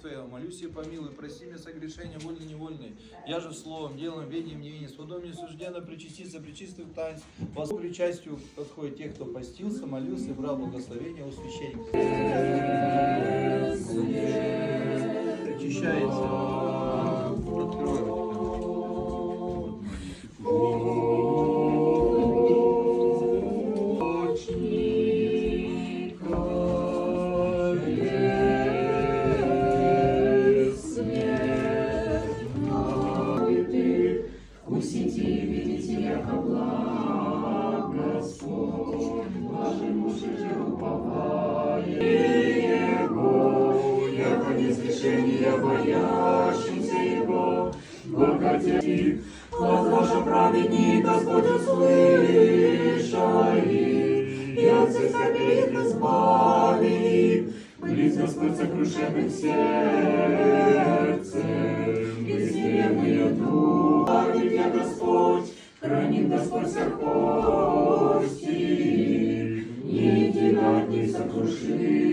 Твоего, молюсь и помилуй, прости мне согрешения вольные и невольные. Я же словом, делом, ведением, невинен, сводом не сужденно причаститься, причистых таинств, во причастию подходит тех, кто постился, молился и брал благословение у священника. Причащается. Откроем. Боящимся Его, благодати, возложа праведник, Господь услышай, и от всех скорбей избави, близ Господь сокрушенных сердцем, и смиренные дух, хранит я Господь, хранит Господь всех кости, ни едино от них сокрушит.